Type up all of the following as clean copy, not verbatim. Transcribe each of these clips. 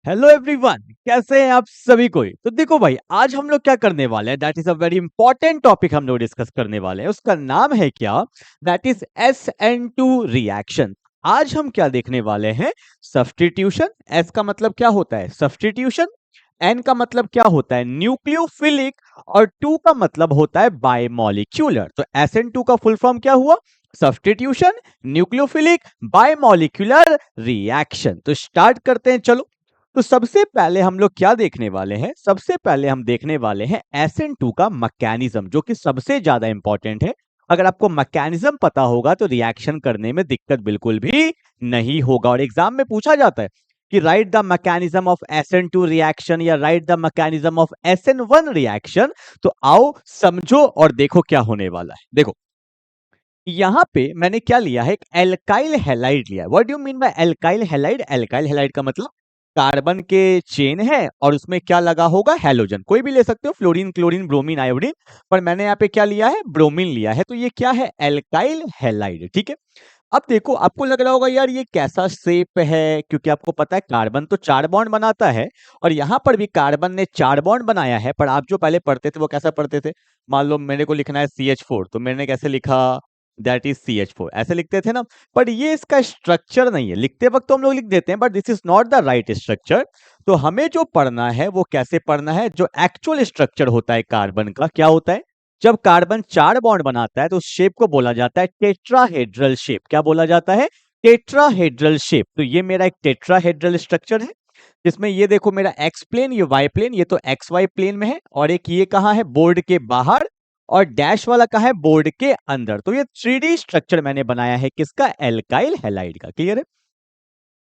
Hello everyone, कैसे हैं आप सभी कोई। तो देखो भाई, आज हम लोग क्या करने वाले हैं, that is a very important topic हम लोग डिस्कस करने वाले हैं। उसका नाम है क्या, दैट इज SN2 रिएक्शन। आज हम क्या देखने वाले हैं, सब्स्टिट्यूशन। एस का मतलब क्या होता है, सब्स्टिट्यूशन। एन का मतलब क्या होता है, न्यूक्लियोफिलिक। और टू का मतलब होता है बायमॉलिक्यूलर। तो SN2 का फुल फॉर्म क्या हुआ, सब्स्टिट्यूशन, न्यूक्लियोफिलिक, बायमॉलिक्यूलर रिएक्शन। तो स्टार्ट करते हैं, चलो। तो सबसे पहले हम लोग क्या देखने वाले हैं, सबसे पहले हम देखने वाले हैं SN2 का मैकेनिज्म, जो कि सबसे ज्यादा इंपॉर्टेंट है। अगर आपको मैकेनिज्म पता होगा तो रिएक्शन करने में दिक्कत बिल्कुल भी नहीं होगा। और एग्जाम में पूछा जाता है कि write the mechanism of SN2 reaction या write the mechanism of SN1 reaction. तो आओ समझो और देखो क्या होने वाला है। देखो, यहां पे मैंने क्या लिया है, एक एल्काइल हैलाइड लिया है। What do you mean by alkyl halide, alkyl halide का मतलब कार्बन के चेन है और उसमें क्या लगा होगा, हैलोजन। कोई भी ले सकते हो, फ्लोरीन, क्लोरीन, ब्रोमीन, आयोडीन, पर मैंने यहाँ पे क्या लिया है, ब्रोमीन लिया है। तो ये क्या है, एल्काइल हैलाइड। ठीक है। अब देखो, आपको लग रहा होगा यार ये कैसा शेप है, क्योंकि आपको पता है कार्बन तो 4 बॉन्ड बनाता है और यहाँ पर भी कार्बन ने 4 बॉन्ड बनाया है। पर आप जो पहले पढ़ते थे वो कैसा पढ़ते थे, मान लो मेरे को लिखना है CH4, तो मैंने कैसे लिखा, दैट इज CH4, ऐसे लिखते थे ना। पर ये इसका स्ट्रक्चर नहीं है, लिखते वक्त तो हम लोग लिख देते हैं, but this is not the right structure. तो हमें जो पढ़ना है वो कैसे पढ़ना है, जो एक्चुअल स्ट्रक्चर होता है कार्बन का क्या होता है। जब कार्बन 4 बॉन्ड बनाता है तो उस शेप को बोला जाता है टेट्राहेड्रल शेप। क्या बोला जाता है, टेट्राहेड्रल शेप। तो ये मेरा एक टेट्राहेड्रल स्ट्रक्चर है, जिसमें ये देखो मेरा एक्स प्लेन, ये वाई प्लेन, ये तो एक्स वाई प्लेन में है, और एक ये कहाँ है, बोर्ड के बाहर, और डैश वाला कहाँ है, बोर्ड के अंदर। तो ये 3D स्ट्रक्चर मैंने बनाया है किसका, एल्काइल हैलाइड का। क्लियर है।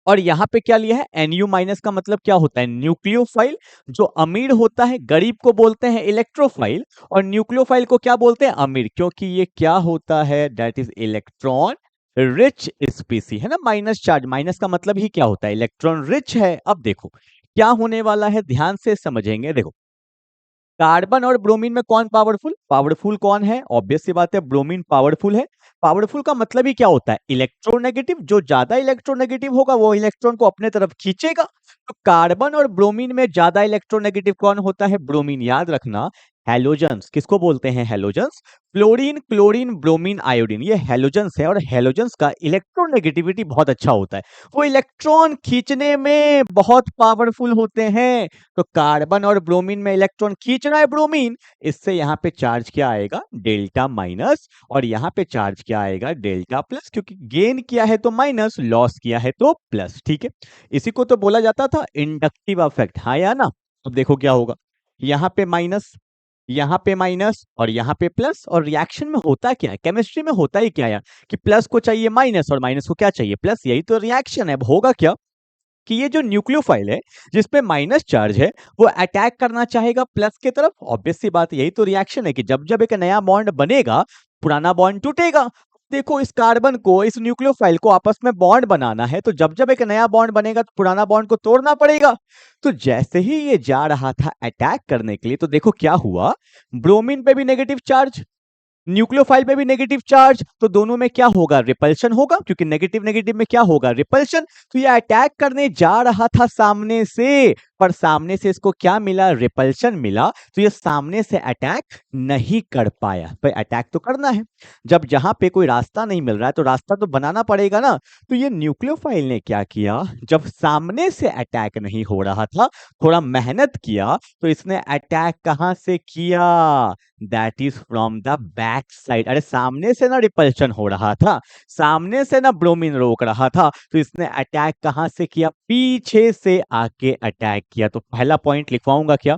और यहाँ पे क्या लिया है, Nu माइनस का मतलब क्या होता है, न्यूक्लियोफाइल। जो अमीर होता है, गरीब को बोलते हैं इलेक्ट्रोफाइल, और न्यूक्लियोफाइल को क्या बोलते हैं, अमीर, क्योंकि ये क्या होता है, दैट इज इलेक्ट्रॉन रिच स्पीसी, है ना। माइनस चार्ज, माइनस का मतलब ही क्या होता है, इलेक्ट्रॉन रिच है। अब देखो क्या होने वाला है, ध्यान से समझेंगे। देखो, कार्बन और ब्रोमीन में कौन पावरफुल, पावरफुल कौन है, ऑब्वियस सी बात है ब्रोमीन पावरफुल है। पावरफुल का मतलब ही क्या होता है, इलेक्ट्रोनेगेटिव। जो ज्यादा इलेक्ट्रोनेगेटिव होगा वो इलेक्ट्रॉन को अपने तरफ खींचेगा। तो कार्बन और ब्रोमीन में ज्यादा इलेक्ट्रोनेगेटिव कौन होता है, ब्रोमीन। याद रखना, हैलोजेंस किसको बोलते हैं, halogens. Fluorine, chlorine, bromine, iodine, ये हैलोजेंस है। और हैलोजेंस का इलेक्ट्रोनेगेटिविटी बहुत अच्छा होता है, वो इलेक्ट्रॉन खींचने में बहुत पावरफुल होते हैं। तो कार्बन और ब्रोमीन में इलेक्ट्रॉन खींच रहा है ब्रोमीन, इससे यहाँ पे चार्ज क्या आएगा, डेल्टा माइनस, और यहाँ पे चार्ज क्या आएगा, डेल्टा प्लस, क्योंकि गेन किया है तो माइनस, लॉस किया है तो प्लस। ठीक है। इसी को तो बोला जाता था इंडक्टिव इफेक्ट, हाँ या ना। अब देखो क्या होगा, यहाँ पे माइनस, यहाँ पे माइनस, और यहाँ पे प्लस। और रिएक्शन में होता क्या है, केमिस्ट्री में होता ही क्या है कि प्लस को चाहिए माइनस और माइनस को क्या चाहिए, प्लस। यही तो रिएक्शन है। अब होगा क्या कि ये जो न्यूक्लियोफाइल है जिसपे माइनस चार्ज है, वो अटैक करना चाहेगा प्लस की तरफ। ऑब्वियस सी बात है, यही तो रिएक्शन है कि जब जब एक नया बॉन्ड बनेगा, पुराना बॉन्ड टूटेगा। देखो, इस कार्बन को, इस न्यूक्लियोफाइल को आपस में बॉन्ड बनाना है, तो जब जब एक नया बॉन्ड बनेगा तो पुराना बॉन्ड को तोड़ना पड़ेगा। तो जैसे ही ये जा रहा था अटैक करने के लिए, तो देखो क्या हुआ, ब्रोमीन पे भी नेगेटिव चार्ज, न्यूक्लियोफाइल पे भी नेगेटिव चार्ज, तो दोनों में क्या होगा, रिपल्शन होगा, क्योंकि नेगेटिव नेगेटिव में क्या होगा, रिपल्शन। तो ये अटैक करने जा रहा था सामने से, पर सामने से इसको क्या मिला, रिपल्शन मिला। तो ये सामने से अटैक नहीं कर पाया। पर अटैक तो करना है, जब जहां पे कोई रास्ता नहीं मिल रहा है तो रास्ता तो बनाना पड़ेगा ना। तो ये न्यूक्लियोफाइल ने क्या किया, जब सामने से अटैक नहीं हो रहा था, थोड़ा मेहनत किया, तो इसने अटैक कहां से किया, that is from the back side. अरे सामने से ना रिपल्शन हो रहा था, सामने से ना ब्रोमीन रोक रहा था, तो इसने अटैक कहां से किया, पीछे से आके अटैक किया। तो पहला पॉइंट लिखवाऊंगा क्या,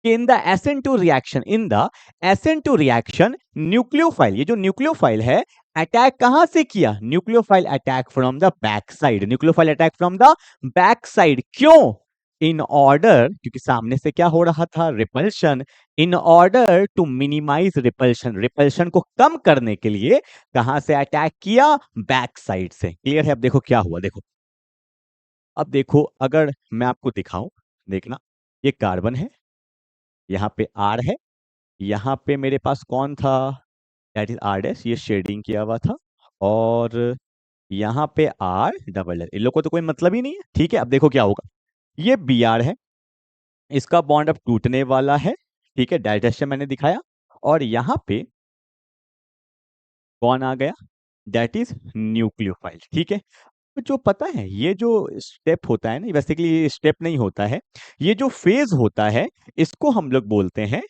in the SN2 reaction, in the SN2 reaction nucleophile, ये जो न्यूक्लियोफाइल है अटैक कहां से किया, nucleophile attack from the back side, nucleophile attack from the back side. क्यों, इन ऑर्डर, क्योंकि सामने से क्या हो रहा था, repulsion. In order to minimise repulsion, repulsion को कम करने के लिए कहां से अटैक किया, बैक साइड से। क्लियर है। अब देखो क्या हुआ, देखो, अब देखो अगर मैं आपको दिखाऊं, देखना, ये कार्बन है, यहाँ पे R है, यहाँ पे मेरे पास कौन था, दैट इज R डैश, ये शेडिंग किया हुआ था, और यहाँ पे R डबल है। इन लोग को तो कोई मतलब ही नहीं है। ठीक है। अब देखो क्या होगा, ये Br है, इसका बॉन्ड अब टूटने वाला है, ठीक है, डायरेक्शन मैंने दिखाया। और यहाँ पे कौन आ गया, दैट इज न्यूक्लियोफाइल, ठीक है। तो जो पता है ये जो स्टेप होता है ना, बेसिकली स्टेप नहीं होता है, ये जो फेज होता है इसको हम लोग बोलते हैं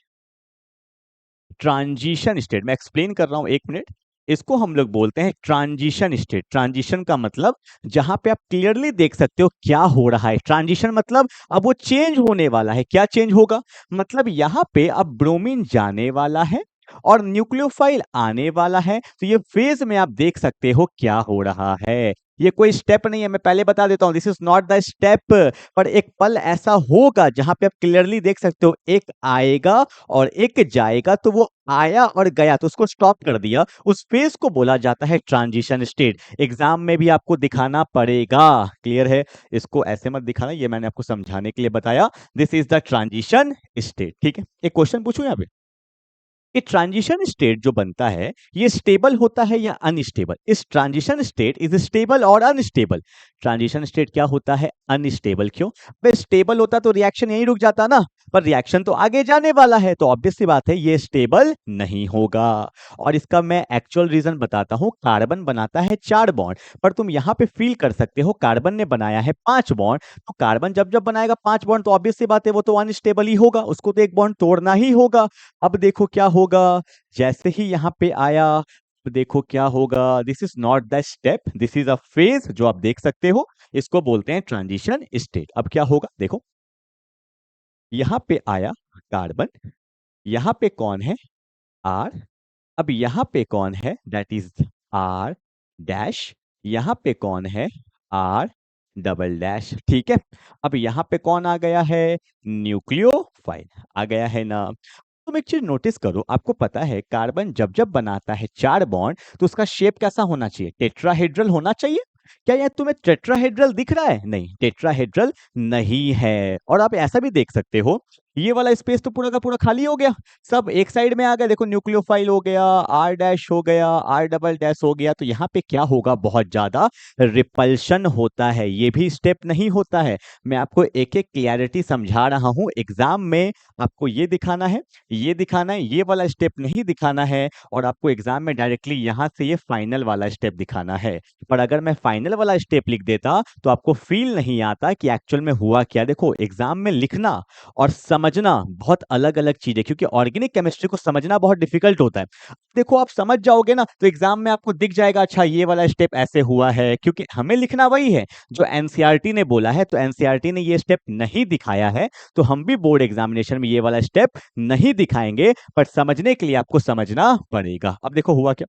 ट्रांजिशन स्टेट। मैं एक्सप्लेन कर रहा हूं, एक मिनट। इसको हम लोग बोलते हैं ट्रांजिशन स्टेट। ट्रांजिशन का मतलब जहां पे आप क्लियरली देख सकते हो क्या हो रहा है। ट्रांजिशन मतलब अब वो चेंज होने वाला है। क्या चेंज होगा, मतलब यहां पे अब ब्रोमीन जाने वाला है और न्यूक्लियोफाइल आने वाला है। तो ये फेज में आप देख सकते हो क्या हो रहा है। ये कोई स्टेप नहीं है, मैं पहले बता देता हूं, this is not the step. पर एक पल ऐसा होगा जहां पे आप क्लियरली देख सकते हो, एक आएगा और एक जाएगा। तो वो आया और गया तो उसको स्टॉप कर दिया, उस फेज को बोला जाता है ट्रांजिशन स्टेट। एग्जाम में भी आपको दिखाना पड़ेगा, क्लियर है। इसको ऐसे मत दिखाना, ये मैंने आपको समझाने के लिए बताया। This is the transition state, ठीक है। एक क्वेश्चन पूछूं यहाँ पे, ये ट्रांजिशन स्टेट जो बनता है ये स्टेबल होता है या अनस्टेबल? इस ट्रांजिशन स्टेट इज स्टेबल और अनस्टेबल? ट्रांजिशन स्टेट क्या होता है, अनस्टेबल। क्यों? भाई स्टेबल होता तो रिएक्शन यहीं रुक जाता ना, पर रिएक्शन तो आगे जाने वाला है, तो ऑब्वियस सी बात है ये स्टेबल नहीं होगा। और इसका मैं एक्चुअल रीजन बताता हूं। कार्बन बनाता है 4 बॉन्ड, पर तुम यहां पे फील कर सकते हो कार्बन ने बनाया है 5 बॉन्ड। तो कार्बन जब जब बनाएगा 5 बॉन्ड तो ऑब्वियस सी बात है वो तो अनस्टेबल ही होगा, उसको तो एक बॉन्ड तोड़ना ही होगा। अब देखो क्या होगा, जैसे ही यहां पे आया, अब देखो क्या होगा। This is not the step, this is a phase जो आप देख सकते हो। इसको बोलते हैं ट्रांजिशन स्टेट। अब क्या होगा देखो, यहां पे आया कार्बन, यहां पे कौन है, आर। अब यहां पे कौन है, दैट इज आर डैश। यहां पे कौन है, आर डबल डैश, ठीक है। अब यहां पे कौन आ गया है, न्यूक्लियोफाइल आ गया है ना। तुम एक चीज नोटिस करो, आपको पता है कार्बन जब जब बनाता है 4 बॉन्ड तो उसका शेप कैसा होना चाहिए, टेट्राहेड्रल होना चाहिए। क्या यह तुम्हें टेट्राहेड्रल दिख रहा है? नहीं, टेट्राहेड्रल नहीं है। और आप ऐसा भी देख सकते हो, ये वाला स्पेस तो पूरा का पूरा खाली हो गया, सब एक साइड में आ गया। देखो न्यूक्लियोफाइल हो गया, आर डैश हो गया, आर डबल डैश हो गया। तो यहाँ पे क्या होगा, बहुत ज्यादा रिपल्शन होता है, ये भी स्टेप नहीं होता है। मैं आपको एक एक क्लियरिटी समझा रहा हूं। एग्जाम में आपको ये दिखाना है, ये दिखाना है, ये वाला स्टेप नहीं दिखाना है। और आपको एग्जाम में डायरेक्टली यहां से ये फाइनल वाला स्टेप दिखाना है। पर अगर मैं फाइनल वाला स्टेप लिख देता तो आपको फील नहीं आता कि एक्चुअल में हुआ क्या। देखो एग्जाम में लिखना और समझना बहुत अलग अलग चीज है, क्योंकि ऑर्गेनिक केमिस्ट्री को समझना बहुत डिफिकल्ट होता है। देखो आप समझ जाओगे ना तो एग्जाम में आपको दिख जाएगा, अच्छा ये वाला स्टेप ऐसे हुआ है, क्योंकि हमें लिखना वही है जो एनसीईआरटी ने बोला है। तो एनसीईआरटी ने ये स्टेप नहीं दिखाया है, तो हम भी बोर्ड एग्जामिनेशन में ये वाला स्टेप नहीं दिखाएंगे। पर समझने के लिए आपको समझना पड़ेगा। अब देखो हुआ क्या,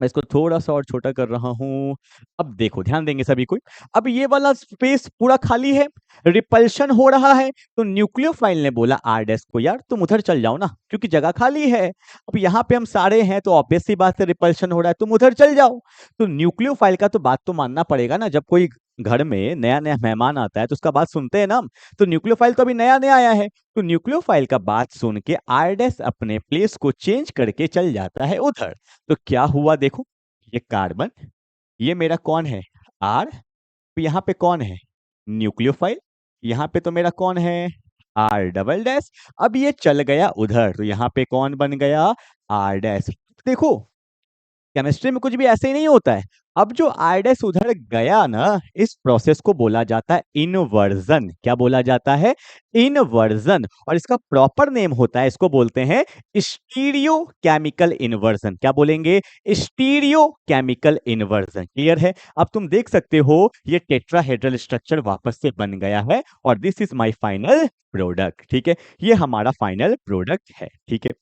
मैं इसको थोड़ा सा और छोटा कर रहा हूं। अब देखो ध्यान देंगे सभी कोई, अब ये वाला स्पेस पूरा खाली है, रिपल्शन हो रहा है। तो न्यूक्लियोफाइल ने बोला आर डैश को, यार तुम उधर चल जाओ ना क्योंकि जगह खाली है। अब यहाँ पे हम सारे हैं तो ऑब्वियस सी बात है रिपल्शन हो रहा है, तुम उधर चल जाओ। तो न्यूक्लियोफाइल का तो बात तो मानना पड़ेगा ना, जब कोई घर में नया नया मेहमान आता है तो उसका बात सुनते हैं ना हम। तो न्यूक्लियोफाइल तो अभी नया नया आया है, तो न्यूक्लियोफाइल का बात सुन के आर डैश अपने प्लेस को चेंज करके चल जाता है उधर। तो क्या हुआ देखो, ये कार्बन, ये मेरा कौन है, आर। यहाँ पे कौन है, न्यूक्लियोफाइल। यहाँ पे तो मेरा कौन है, आर डबल डैश। अब ये चल गया उधर तो यहाँ पे कौन बन गया, आर डैश। देखो केमिस्ट्री में कुछ भी ऐसे ही नहीं होता है। अब जो आइडेस उधर गया ना, इस प्रोसेस को बोला जाता है इनवर्जन। क्या बोला जाता है, इनवर्जन। और इसका प्रॉपर नेम होता है, इसको बोलते हैं स्टीरियो केमिकल इन्वर्जन। क्या बोलेंगे, स्टीरियो केमिकल इन्वर्जन। क्लियर है। अब तुम देख सकते हो ये टेट्राहेड्रल स्ट्रक्चर वापस से बन गया है और this is my final product, ठीक है। ये हमारा फाइनल प्रोडक्ट है, ठीक है।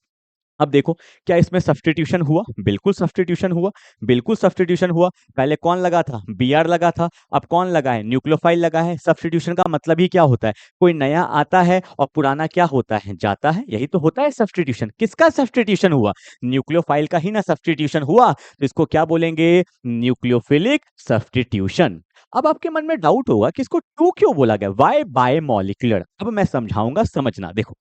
अब देखो क्या इसमें सब्स्टिट्यूशन हुआ, बिल्कुल सब्स्टिट्यूशन हुआ, बिल्कुल सब्स्टिट्यूशन हुआ। पहले कौन लगा था, Br लगा था, अब कौन लगा है, न्यूक्लियोफाइल लगा है। सब्स्टिट्यूशन का मतलब ही क्या होता है, कोई नया आता है और पुराना क्या होता है, जाता है। यही तो होता है सब्स्टिट्यूशन। किसका सब्स्टिट्यूशन हुआ, न्यूक्लियोफाइल का ही ना सब्स्टिट्यूशन हुआ। तो इसको क्या बोलेंगे, न्यूक्लियोफिलिक सब्स्टिट्यूशन। अब आपके मन में डाउट होगा कि इसको टू क्यों बोला गया, वाई बाय मॉलिक्यूलर। अब मैं समझाऊंगा, समझना। देखो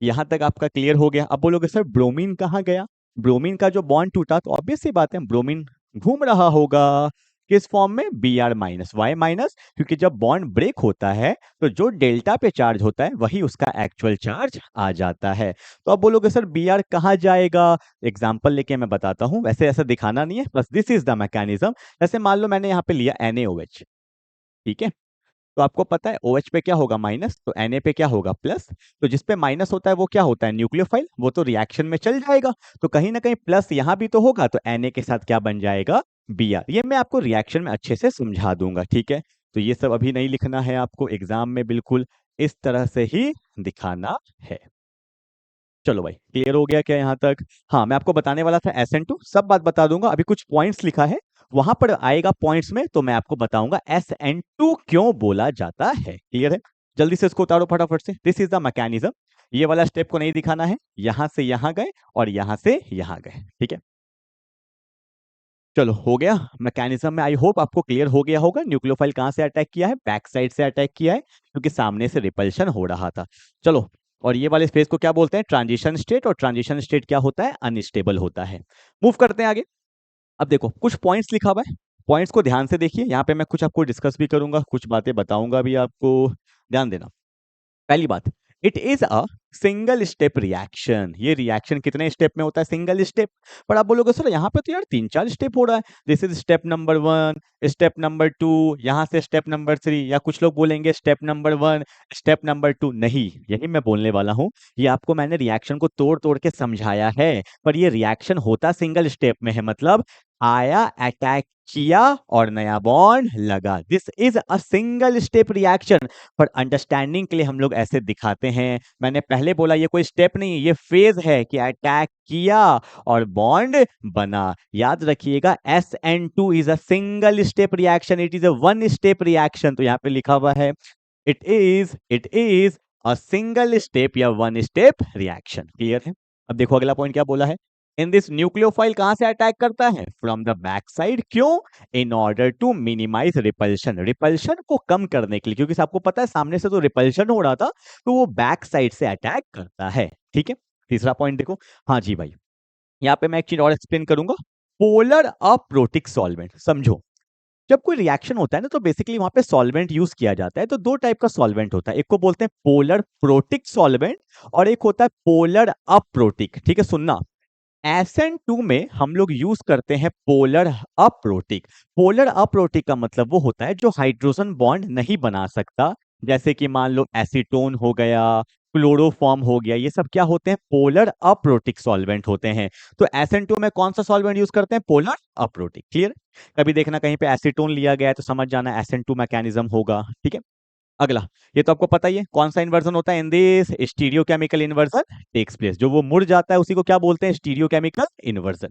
यहां तक आपका क्लियर हो गया। अब बोलोगे सर ब्रोमीन कहाँ गया, ब्रोमीन का जो बॉन्ड टूटा तो ऑब्वियस सी बात है ब्रोमीन घूम रहा होगा। किस फॉर्म में? Br माइनस वाई माइनस, क्योंकि जब बॉन्ड ब्रेक होता है तो जो डेल्टा पे चार्ज होता है वही उसका एक्चुअल चार्ज आ जाता है। तो आप बोलोगे सर Br कहाँ जाएगा? एग्जाम्पल लेके मैं बताता हूं, वैसे ऐसा दिखाना नहीं है, बस दिस इज द मैकेनिज्म। जैसे मान लो मैंने यहाँ पे लिया NaOH, ठीक है, तो आपको पता है OH पे क्या होगा? माइनस, तो Na पे क्या होगा? प्लस। तो जिस पे माइनस होता है वो क्या होता है? न्यूक्लियोफाइल, वो तो रिएक्शन में चल जाएगा, तो कहीं ना कहीं प्लस यहां भी तो होगा, तो Na के साथ क्या बन जाएगा? Br। ये मैं आपको रिएक्शन में अच्छे से समझा दूंगा, ठीक है। तो ये सब अभी नहीं लिखना है आपको, एग्जाम में बिल्कुल इस तरह से ही दिखाना है। चलो भाई, क्लियर हो गया क्या यहाँ तक? हाँ, मैं आपको बताने वाला था SN2, सब बात बता दूंगा, अभी कुछ पॉइंट्स लिखा है, वहां पर आएगा पॉइंट्स में तो मैं आपको बताऊंगा SN2 क्यों बोला जाता है। क्लियर है? जल्दी से इसको उतारो फटाफट से। This is the mechanism. ये वाला स्टेप को नहीं दिखाना है, यहां से यहां गए और यहां से यहां गए, ठीक है। चलो, हो गया मैकेनिज्म में, आई होप आपको क्लियर हो गया होगा। न्यूक्लियोफाइल कहां से अटैक किया है? बैक साइड से अटैक किया है, क्योंकि सामने से रिपल्शन हो रहा था। चलो, और ये वाले फेज को क्या बोलते हैं? Transition state. और ट्रांजिशन स्टेट क्या होता है? अनस्टेबल होता है। मूव करते हैं आगे। अब देखो, कुछ पॉइंट्स लिखा हुआ है, पॉइंट्स को ध्यान से देखिए। यहाँ पे मैं कुछ आपको डिस्कस भी करूंगा, कुछ बातें बताऊंगा भी आपको, ध्यान देना। पहली बात, it is a single step reaction. ये रिएक्शन कितने स्टेप में होता है? Single step. पर आप बोलोगे सर यहाँ पे तो यार 3-4 स्टेप हो रहा है, this is step number 1, step number 2, यहाँ से स्टेप नंबर 3, या कुछ लोग बोलेंगे स्टेप नंबर 1, स्टेप नंबर 2। नहीं, यही मैं बोलने वाला हूँ। ये आपको मैंने रिएक्शन को तोड़ तोड़ के समझाया है, पर ये रिएक्शन होता सिंगल स्टेप में है। मतलब आया, अटैक किया और नया बॉन्ड लगा। This is a single step reaction. पर अंडरस्टैंडिंग के लिए हम लोग ऐसे दिखाते हैं। मैंने पहले बोला ये कोई स्टेप नहीं है, ये फेज है कि अटैक किया और बॉन्ड बना। याद रखिएगा, SN2 is a single step reaction, it is a one step reaction. तो यहाँ पे लिखा हुआ है it is a single step या वन स्टेप रिएक्शन। क्लियर है? अब देखो अगला पॉइंट क्या बोला है। इन दिस न्यूक्लियोफाइल कहां से अटैक करता है? From the back side. क्यों? In order to minimise repulsion, repulsion को कम करने के लिए, क्योंकि आपको पता है सामने से तो रिपल्शन हो रहा था, तो वो बैक साइड से अटैक करता है। ठीक है, तीसरा पॉइंट देखो। हाँ जी भाई, यहाँ पे मैं एक चीज और एक्सप्लेन करूंगा। पोलर अप्रोटिक सॉल्वेंट, समझो। जब कोई रिएक्शन होता है ना, तो बेसिकली वहां पे सॉल्वेंट यूज किया जाता है। तो दो टाइप का सॉल्वेंट होता है, एक को बोलते हैं पोलर प्रोटिक सॉल्वेंट और एक होता है पोलर अप्रोटिक। ठीक है, सुनना। SN2 में हम लोग यूज करते हैं पोलर अप्रोटिक। पोलर अप्रोटिक का मतलब वो होता है जो हाइड्रोजन बॉन्ड नहीं बना सकता, जैसे कि मान लो एसीटोन हो गया, क्लोरोफॉर्म हो गया, ये सब क्या होते हैं? पोलर अप्रोटिक सॉल्वेंट होते हैं। तो SN2 में कौन सा सॉल्वेंट यूज करते हैं? Polar aprotic. क्लियर? कभी देखना कहीं पे एसीटोन लिया गया है तो समझ जाना SN2 मैकेनिज्म होगा। ठीक है, अगला, ये तो आपको पता ही है कौन सा इन्वर्जन होता है। In this stereochemical inversion takes place, जो वो मुड़ जाता है उसी को क्या बोलते हैं? Stereochemical inversion.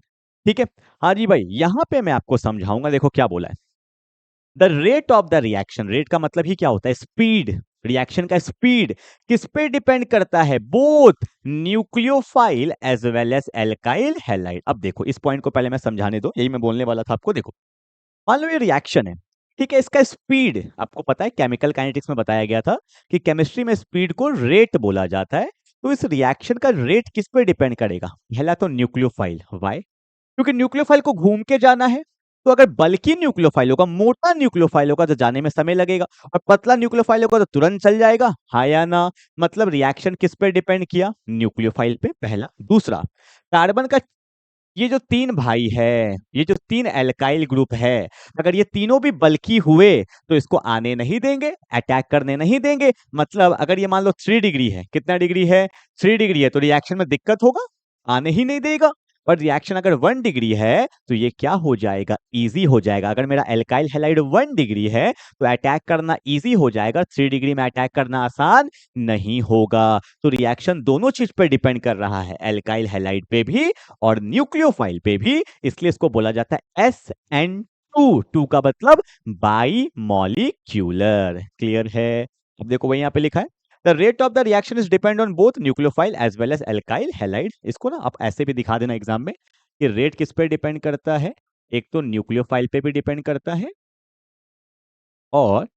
ठीक है। हाँ जी भाई, यहां पे मैं आपको समझाऊंगा, देखो क्या बोला है। The rate of the reaction, rate का मतलब ही क्या होता है? स्पीड। रिएक्शन का स्पीड किस पे डिपेंड करता है? Both nucleophile as well as alkyl halide. अब देखो, इस पॉइंट को पहले मैं समझाने दो, यही मैं बोलने वाला था आपको। देखो, मान लो ये रिएक्शन है, ठीक है, इसका स्पीड आपको पता है, केमिकल काइनेटिक्स में बताया गया था कि केमिस्ट्री में स्पीड को रेट बोला जाता है। तो इस रिएक्शन का रेट किस पे डिपेंड करेगा? पहला तो न्यूक्लियोफाइल। वाई? क्योंकि न्यूक्लियोफाइल को घूम के जाना है। तो अगर बल्कि न्यूक्लियोफाइल होगा, मोटा न्यूक्लियोफाइल होगा, तो जाने में समय लगेगा, और पतला न्यूक्लियोफाइल होगा तो तुरंत चल जाएगा। हाँ या ना? मतलब रिएक्शन किस पे डिपेंड किया? न्यूक्लियोफाइल पे, पहला। दूसरा, कार्बन का ये जो 3 भाई है, ये जो 3 एल्काइल ग्रुप है, अगर ये तीनों भी बल्की हुए तो इसको आने नहीं देंगे, अटैक करने नहीं देंगे। मतलब अगर ये मान लो 3 डिग्री है, कितना डिग्री है? 3 डिग्री है, तो रिएक्शन में दिक्कत होगा, आने ही नहीं देगा। और रिएक्शन अगर 1 डिग्री है तो ये क्या हो जाएगा? इजी हो जाएगा। अगर मेरा एल्काइल हैलाइड 1 डिग्री है तो अटैक करना इजी हो जाएगा, 3 डिग्री में अटैक करना आसान नहीं होगा। तो रिएक्शन दोनों चीज पे डिपेंड कर रहा है, एल्काइल हैलाइड पे भी और न्यूक्लियोफाइल पे भी। इसलिए इसको बोला जाता है SN2। टू का मतलब बाई मॉलिक्यूलर। क्लियर है? अब देखो वही यहाँ पे लिखा है, the rate of the reaction is depend on both nucleophile as well as alkyl halide. इसको ना आप ऐसे भी दिखा देना एग्जाम में कि रेट किस पे डिपेंड करता है। एक तो न्यूक्लियोफाइल पे भी डिपेंड करता है, और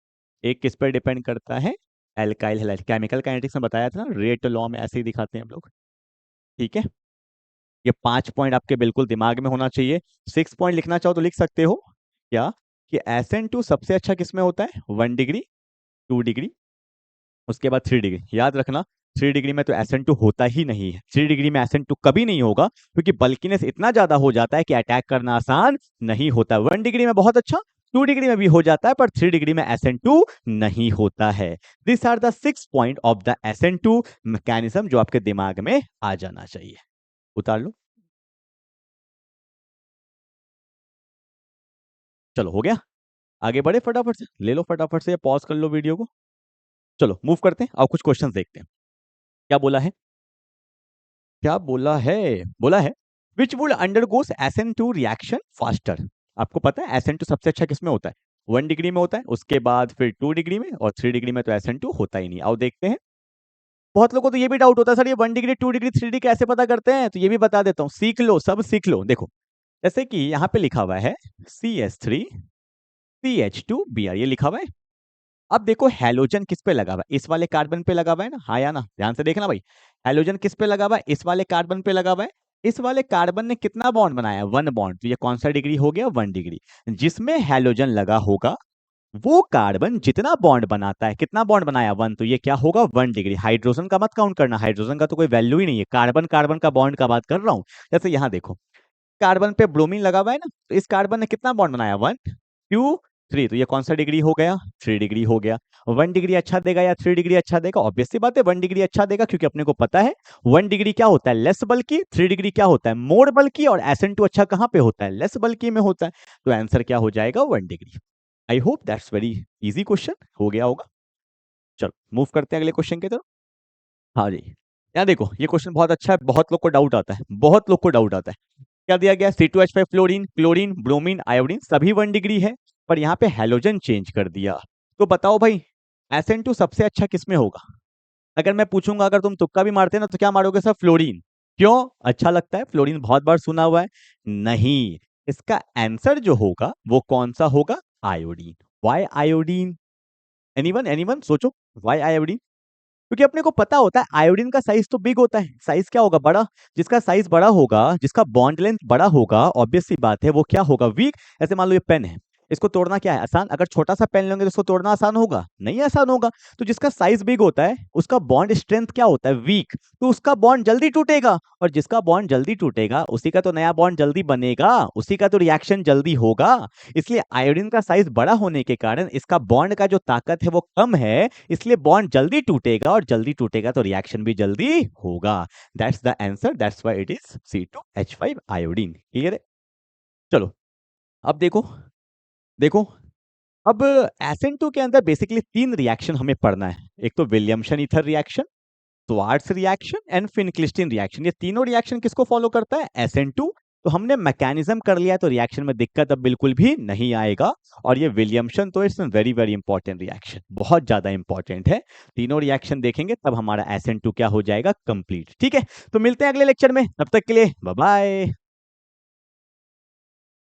एक किस पे डिपेंड करता है? Alkyl halide. केमिकल काइनेटिक्स में बताया था ना, रेट लॉ में ऐसे ही दिखाते हैं हम लोग। ठीक है, ये 5 पॉइंट आपके बिल्कुल दिमाग में होना चाहिए। 6 पॉइंट लिखना चाहो तो लिख सकते हो क्या, कि SN2 सबसे अच्छा किसमें होता है? 1 डिग्री, 2 डिग्री, उसके बाद 3 डिग्री। याद रखना 3 डिग्री में तो SN2 होता ही नहीं है। 3 डिग्री में SN2 कभी नहीं होगा क्योंकि बल्कीनेस इतना ज्यादा हो जाता है कि अटैक करना आसान नहीं होता। 1 डिग्री में बहुत अच्छा, 2 डिग्री में भी हो जाता है, पर 3 डिग्री में SN2 नहीं होता है। This are the 6 point of the SN2 mechanism जो आपके दिमाग में आ जाना चाहिए। उतार लो। चलो हो गया, आगे बढ़े फटाफट से, ले लो फटाफट से, पॉज कर लो वीडियो को। चलो मूव करते हैं और कुछ क्वेश्चंस देखते हैं। क्या बोला है? क्या बोला है? बोला है which would undergoes SN2 reaction faster. आपको पता है SN2 सबसे अच्छा किसमें होता है? 1 डिग्री में होता है, उसके बाद फिर 2 डिग्री में, और 3 डिग्री में तो SN2 होता ही नहीं। आओ देखते हैं। बहुत लोगों को तो ये भी डाउट होता है सर ये 1 डिग्री 2 डिग्री 3 डिग्री कैसे पता करते हैं, तो ये भी बता देता हूँ, सीख लो, सब सीख लो। देखो जैसे कि यहाँ पे लिखा हुआ है CS3 CH2Br, ये लिखा हुआ है। अब देखो हैलोजन किस पे लगा हुआ है? इस वाले कार्बन पे लगा हुआ है ना, हाँ या ना? ध्यान से देखना भाई, हैलोजन किस पे लगा हुआ है? इस वाले कार्बन पे लगा हुआ है। इस वाले कार्बन ने कितना बॉन्ड बनाया? 1 बॉन्ड। तो ये कौन सा डिग्री हो गया? 1 डिग्री। जिसमें हैलोजन लगा होगा वो कार्बन जितना बॉन्ड बनाता है, कितना बॉन्ड बनाया? 1, तो ये क्या होगा? 1 डिग्री। हाइड्रोजन का मत काउंट करना, हाइड्रोजन का तो कोई वैल्यू ही नहीं है, कार्बन कार्बन का बॉन्ड का बात कर रहा हूं। जैसे यहाँ देखो कार्बन पे ब्रोमीन लगा हुआ है ना, तो इस कार्बन ने कितना बॉन्ड बनाया? 1 2 3, तो ये कौन सा डिग्री हो गया? 3 डिग्री हो गया। 1 डिग्री अच्छा देगा या 3 डिग्री अच्छा देगा? ऑब्वियस सी बात है 1 डिग्री अच्छा देगा, क्योंकि अपने को पता है 1 डिग्री क्या होता है? लेस बल्कि। 3 डिग्री क्या होता है? मोर बल्कि। और SN2 अच्छा कहाँ पे होता है? लेस बल्कि में होता है। तो आंसर क्या हो जाएगा? 1 degree. I hope that's very easy question हो गया होगा। चलो मूव करते हैं अगले क्वेश्चन की तरफ। हाँ जी, यहाँ देखो ये क्वेश्चन बहुत अच्छा है, बहुत लोग को डाउट आता है, बहुत लोग को डाउट आता है। क्या दिया गया? C2H5 fluorine, chlorine, bromine, iodine सभी 1 डिग्री है, पर यहाँ पे हैलोजन चेंज कर दिया। तो बताओ भाई SN2 सबसे अच्छा किसमें होगा? अगर मैं पूछूंगा, अगर तुम तुक्का भी मारते ना, तो क्या मारोगे सर? फ्लोरीन। क्यों? अच्छा लगता है, फ्लोरीन बहुत बार सुना हुआ है। नहीं, इसका आंसर जो होगा वो कौन सा होगा? Iodine. Why iodine? Anyone anyone सोचो, वाई आयोडीन? क्योंकि अपने को पता होता है आयोडीन का साइज तो बिग होता है। साइज क्या होगा? बड़ा। जिसका साइज बड़ा होगा, जिसका बॉन्ड लेंथ बड़ा होगा, ऑब्वियस सी बात है वो क्या होगा? वीक। ऐसे मान लो ये पेन है, इसको तोड़ना क्या है? आसान। अगर छोटा सा पेन लेंगे तो इसको तोड़ना आसान होगा? नहीं आसान होगा। तो जिसका साइज बिग होता है उसका बॉन्ड स्ट्रेंथ क्या होता है? वीक। तो उसका बॉन्ड जल्दी टूटेगा, और जिसका बॉन्ड जल्दी टूटेगा उसी का तो नया बॉन्ड जल्दी बनेगा, उसी का तो रिएक्शन जल्दी होगा। इसलिए आयोडीन का साइज बड़ा होने के कारण इसका बॉन्ड का जो ताकत है वो कम है, इसलिए बॉन्ड जल्दी टूटेगा, और जल्दी टूटेगा तो रिएक्शन भी जल्दी होगा। That's the answer, that's why it is C2H5 iodine. Clear है? चलो अब देखो, देखो अब SN2 के अंदर बेसिकली 3 रिएक्शन हमें पढ़ना है। एक तो Williamson ether reaction, Swarts reaction and Finkelstein reaction. ये तीनों रिएक्शन किसको फॉलो करता है? SN2। तो हमने मैकेनिज्म कर लिया, तो रिएक्शन में दिक्कत अब बिल्कुल भी नहीं आएगा। और ये विलियमसन तो it's very very important reaction, बहुत ज्यादा इंपॉर्टेंट है। तीनों रिएक्शन देखेंगे तब हमारा SN2 क्या हो जाएगा? कंप्लीट। ठीक है, तो मिलते हैं अगले लेक्चर में, तब तक के लिए बाय बाय।